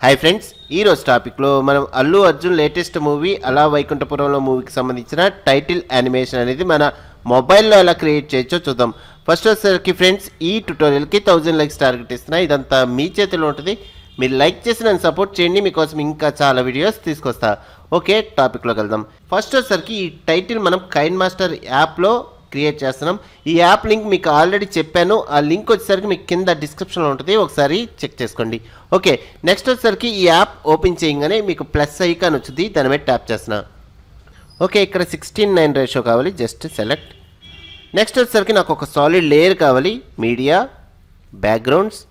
Hi friends, ఈరోజు టాపిక్లో మనం అల్లు అర్జున్ లేటెస్ట్ మూవీ అలా వైకుంఠపురంలో మూవీకి సంబంధించిన టైటిల్ యానిమేషన్ అనేది మన మొబైల్లో ఎలా క్రియేట్ చేయొచ్చో చూద్దాం. ఫస్ట్ వచ్చేసరికి ఫ్రెండ్స్, ఈ ట్యుటోరియల్కి 1000 లైక్స్ టార్గెట్ ఇస్తున్నా. ఇదంతా మీ చేతిలో ఉంటుంది. మీరు లైక్ చేసి నన్ను సపోర్ట్ చేయండి, మీకోసం ఇంకా చాలా వీడియోస్ తీసుకొస్తా. ఓకే, టాపిక్లోకి వెళ్దాం. ఫస్ట్ వచ్చేసరికి ఈ టైటిల్ మనం కైన్మాస్టర్ యాప్లో క్రియేట్ చేస్తున్నాం. ఈ యాప్ లింక్ మీకు ఆల్రెడీ చెప్పాను. ఆ లింక్ వచ్చేసరికి మీకు కింద డిస్క్రిప్షన్లో ఉంటుంది, ఒకసారి చెక్ చేసుకోండి. ఓకే, నెక్స్ట్ వచ్చేసరికి ఈ యాప్ ఓపెన్ చేయగానే మీకు ప్లస్ ఐకాన్ వచ్చింది, దాని మీద ట్యాప్ చేస్తున్నా. ఓకే, ఇక్కడ 16:9 రేషియో కావాలి, జస్ట్ సెలెక్ట్. నెక్స్ట్ వచ్చేసరికి నాకు ఒక సాలిడ్ లేయర్ కావాలి, మీడియా, బ్యాక్గ్రౌండ్స్.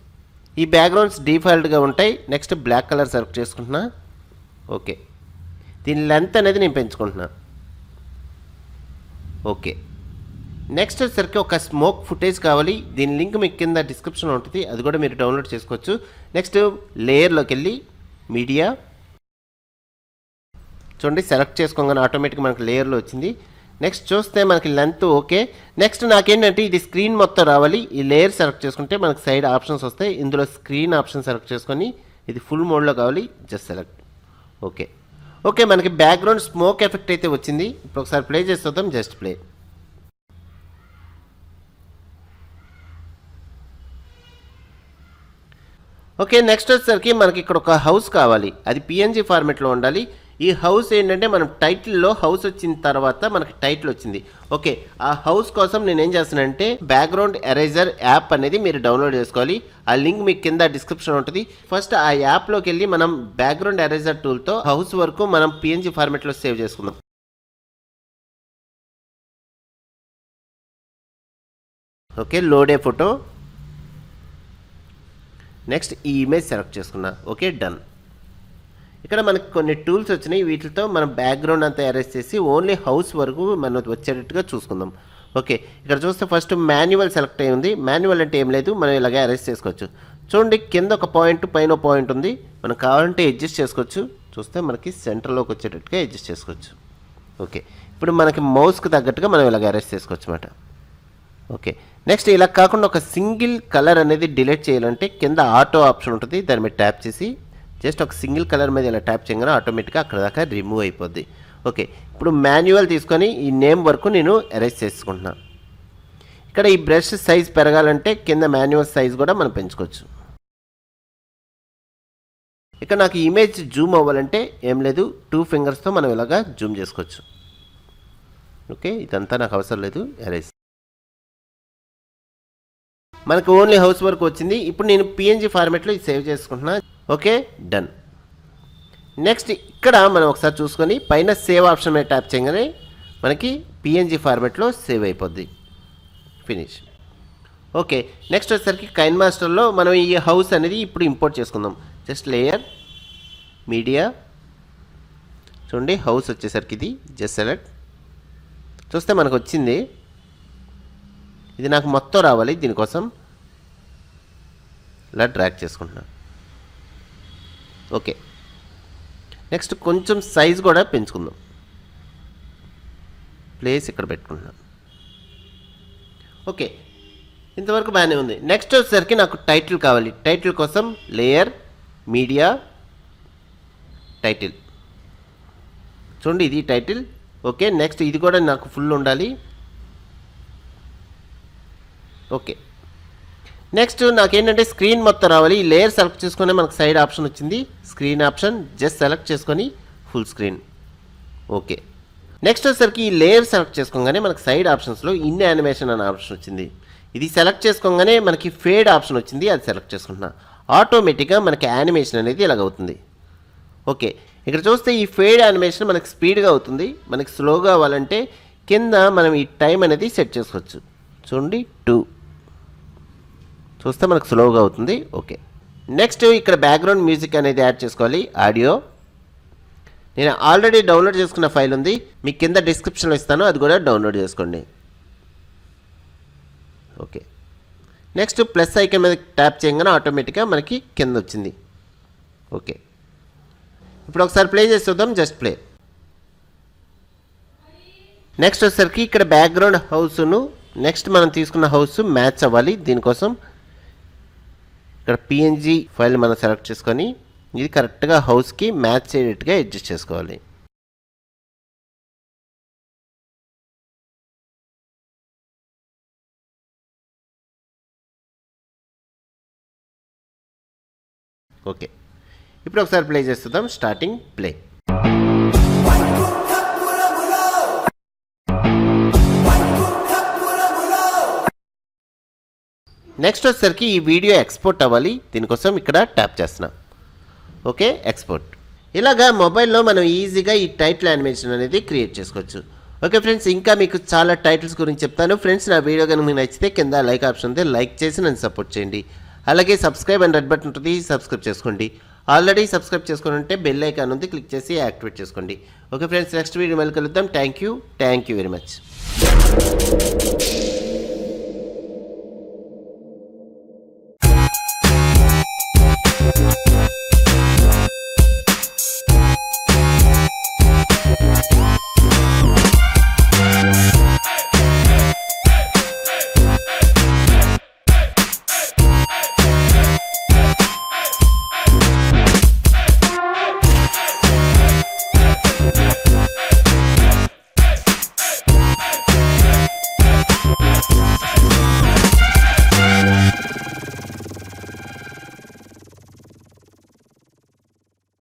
ఈ బ్యాక్గ్రౌండ్స్ డిఫాల్ట్గా ఉంటాయి. నెక్స్ట్ బ్లాక్ కలర్ సెలెక్ట్ చేసుకుంటున్నా. ఓకే, దీని లెంత్ అనేది నేను పెంచుకుంటున్నా. ఓకే, నెక్స్ట్ వచ్చేసరికి ఒక స్మోక్ ఫుటేజ్ కావాలి. దీని లింక్ మీకు కింద డిస్క్రిప్షన్లో ఉంటుంది, అది కూడా మీరు డౌన్లోడ్ చేసుకోవచ్చు. నెక్స్ట్ లేయర్లోకి వెళ్ళి మీడియా చూడండి, సెలెక్ట్ చేసుకోగానే ఆటోమేటిక్గా మనకి లేయర్లో వచ్చింది. నెక్స్ట్ చూస్తే మనకి లెంత్ ఓకే. నెక్స్ట్ నాకేంటంటే ఇది స్క్రీన్ మొత్తం రావాలి. ఈ లేయర్ సెలెక్ట్ చేసుకుంటే మనకి సైడ్ ఆప్షన్స్ వస్తాయి. ఇందులో స్క్రీన్ ఆప్షన్ సెలెక్ట్ చేసుకొని ఇది ఫుల్ మోడ్లో కావాలి, జస్ట్ సెలెక్ట్. ఓకే ఓకే, మనకి బ్యాక్గ్రౌండ్ స్మోక్ ఎఫెక్ట్ అయితే వచ్చింది. ఇప్పుడు ఒకసారి ప్లే చేస్తాం, జస్ట్ ప్లే. ఓకే, నెక్స్ట్ వచ్చేసరికి మనకి ఇక్కడ ఒక హౌస్ కావాలి. అది పిఎన్జీ ఫార్మెట్లో ఉండాలి. ఈ హౌస్ ఏంటంటే మనం టైటిల్లో హౌస్ వచ్చిన తర్వాత మనకి టైటిల్ వచ్చింది. ఓకే, ఆ హౌస్ కోసం నేను ఏం చేస్తానంటే బ్యాక్గ్రౌండ్ ఎరేజర్ యాప్ అనేది మీరు డౌన్లోడ్ చేసుకోవాలి. ఆ లింక్ మీకు కింద డిస్క్రిప్షన్ ఉంటుంది. ఫస్ట్ ఆ యాప్లోకి వెళ్ళి మనం బ్యాక్గ్రౌండ్ ఎరేజర్ టూల్తో హౌస్ వరకు మనం పిఎన్జీ ఫార్మెట్లో సేవ్ చేసుకుందాం. ఓకే, లోడే ఫోటో. నెక్స్ట్ ఈ ఇమేజ్ సెలెక్ట్ చేసుకున్నా. Okay, done. ఇక్కడ మనకి కొన్ని టూల్స్ వచ్చినాయి. వీటితో మనం బ్యాక్గ్రౌండ్ అంతా అరేంజ్ చేసి ఓన్లీ హౌస్ వరకు మనం వచ్చేటట్టుగా చూసుకుందాం. ఓకే, ఇక్కడ చూస్తే ఫస్ట్ మాన్యువల్ సెలెక్ట్ అయ్యి ఉంది. మాన్యువల్ అంటే ఏం లేదు, మనం ఇలాగే అరేంజ్ చేసుకోవచ్చు. చూడండి, కింద ఒక పాయింట్, పైన పాయింట్ ఉంది. మనం కావాలంటే అడ్జస్ట్ చేసుకోవచ్చు. చూస్తే మనకి సెంటర్లోకి వచ్చేటట్టుగా అడ్జస్ట్ చేసుకోవచ్చు. ఓకే, ఇప్పుడు మనకి మౌస్కి తగ్గట్టుగా మనం ఇలాగ అరేంజ్ చేసుకోవచ్చు అన్నమాట. ఓకే, నెక్స్ట్ ఇలా కాకుండా ఒక సింగిల్ కలర్ అనేది డిలీట్ చేయాలంటే కింద ఆటో ఆప్షన్ ఉంటుంది, దాని మీద ట్యాప్ చేసి జస్ట్ ఒక సింగిల్ కలర్ మీద ఇలా ట్యాప్ చేయగానే ఆటోమేటిక్గా అక్కడ దాకా రిమూవ్ అయిపోద్ది. ఓకే, ఇప్పుడు మాన్యువల్ తీసుకొని ఈ నేమ్ వరకు నేను అరేంజ్ చేసుకుంటున్నాను. ఇక్కడ ఈ బ్రష్ సైజ్ పెరగాలంటే కింద మాన్యువల్ సైజ్ కూడా మనం పెంచుకోవచ్చు. ఇక్కడ నాకు ఇమేజ్ జూమ్ అవ్వాలంటే ఏం లేదు, 2 ఫింగర్స్తో మనం ఇలాగా జూమ్ చేసుకోవచ్చు. ఓకే, ఇదంతా నాకు అవసరం లేదు, అరేంజ్. మనకు ఓన్లీ హౌస్ వర్క్ వచ్చింది. ఇప్పుడు నేను పిఎన్జీ ఫార్మెట్లో ఇది సేవ్ చేసుకుంటున్నా. Okay, done. నెక్స్ట్ ఇక్కడ మనం ఒకసారి చూసుకొని పైన సేవ్ ఆప్షన్ మీద ట్యాప్ చేయగానే మనకి పిఎన్జీ ఫార్మెట్లో సేవ్ అయిపోద్ది. ఫినిష్. ఓకే, నెక్స్ట్ వచ్చేసరికి కైన్మాస్టర్లో మనం ఈ హౌస్ అనేది ఇప్పుడు ఇంపోర్ట్ చేసుకుందాం. జస్ట్ లేయర్, మీడియా, చూడండి హౌస్ వచ్చేసరికి ఇది జస్ట్ సెలెక్ట్. చూస్తే మనకు వచ్చింది. ఇది నాకు మొత్తం రావాలి, దీనికోసం ఇలా డ్రాగ్ చేసుకుంటున్నాను. ఓకే, నెక్స్ట్ కొంచెం సైజ్ కూడా పెంచుకుందాం. ప్లేస్ ఇక్కడ పెట్టుకుంటున్నాను. ఓకే, ఇంతవరకు బాగానే ఉంది. నెక్స్ట్ వచ్చేసరికి నాకు టైటిల్ కావాలి. టైటిల్ కోసం లేయర్, మీడియా, టైటిల్. చూడండి ఇది టైటిల్. ఓకే, నెక్స్ట్ ఇది కూడా నాకు ఫుల్ ఉండాలి. ఓకే, నెక్స్ట్ నాకేంటంటే స్క్రీన్ మొత్తం రావాలి. ఈ లేయర్ సెలెక్ట్ చేసుకుని మనకు సైడ్ ఆప్షన్ వచ్చింది, స్క్రీన్ ఆప్షన్, జస్ట్ సెలెక్ట్ చేసుకొని ఫుల్ స్క్రీన్. ఓకే, నెక్స్ట్ వచ్చేసరికి ఈ లేయర్ సెలెక్ట్ చేసుకోగానే మనకు సైడ్ ఆప్షన్స్లో ఇన్ యానిమేషన్ అనే ఆప్షన్ వచ్చింది. ఇది సెలెక్ట్ చేసుకోగానే మనకి ఫేడ్ ఆప్షన్ వచ్చింది, అది సెలెక్ట్ చేసుకుంటున్నా. ఆటోమేటిక్గా మనకి యానిమేషన్ అనేది ఇలాగ అవుతుంది. ఓకే, ఇక్కడ చూస్తే ఈ ఫేడ్ యానిమేషన్ మనకి స్పీడ్గా అవుతుంది. మనకి స్లోగా అవ్వాలంటే కింద మనం ఈ టైం అనేది సెట్ చేసుకోవచ్చు. చూడండి 2 చూస్తే మనకు స్లోగా అవుతుంది. ఓకే, నెక్స్ట్ ఇక్కడ బ్యాక్గ్రౌండ్ మ్యూజిక్ అనేది యాడ్ చేసుకోవాలి. ఆడియో నేను ఆల్రెడీ డౌన్లోడ్ చేసుకున్న ఫైల్ ఉంది, మీకు కింద డిస్క్రిప్షన్లో ఇస్తాను, అది కూడా డౌన్లోడ్ చేసుకోండి. ఓకే, నెక్స్ట్ ప్లస్ ఐకాన్ మీద ట్యాప్ చేయగానే ఆటోమేటిక్గా మనకి కింద వచ్చింది. ఓకే, ఇప్పుడు ఒకసారి ప్లే చేసి చూద్దాం, జస్ట్ ప్లే. నెక్స్ట్ వచ్చేసరికి ఇక్కడ బ్యాక్గ్రౌండ్ హౌస్ను నెక్స్ట్ మనం తీసుకున్న హౌస్ మ్యాచ్ అవ్వాలి. దీనికోసం ఇక్కడ పిఎన్జీ ఫైల్ మనం సెలెక్ట్ చేసుకొని ఇది కరెక్ట్గా హౌస్కి మ్యాచ్ అయ్యేట్టుగా అడ్జస్ట్ చేసుకోవాలి. ఓకే, ఇప్పుడు ఒకసారి ప్లే చేస్తుందాం. Starting play. నెక్స్ట్ వచ్చేసరికి ఈ వీడియో ఎక్స్పోర్ట్ అవ్వాలి. దీనికోసం ఇక్కడ ట్యాప్ చేస్తున్నాం. Okay, export. ఇలాగా మొబైల్లో మనం ఈజీగా ఈ టైటిల్ యానిమేషన్ అనేది క్రియేట్ చేసుకోవచ్చు. ఓకే ఫ్రెండ్స్, ఇంకా మీకు చాలా టైటిల్స్ గురించి చెప్తాను. ఫ్రెండ్స్, నా వీడియో కనుక మీకు నచ్చితే కింద లైక్ ఆప్షన్ ఉంది, లైక్ చేసి నన్ను సపోర్ట్ చేయండి. అలాగే సబ్స్క్రైబ్ అండ్ రెడ్ బటన్ ఉంటుంది, సబ్స్క్రైబ్ చేసుకోండి. ఆల్రెడీ సబ్స్క్రైబ్ చేసుకుని ఉంటే బెల్ ఐకాన్ ఉంది, క్లిక్ చేసి యాక్టివేట్ చేసుకోండి. ఓకే ఫ్రెండ్స్, నెక్స్ట్ వీడియో మళ్ళీ కలుద్దాం. Thank you very much.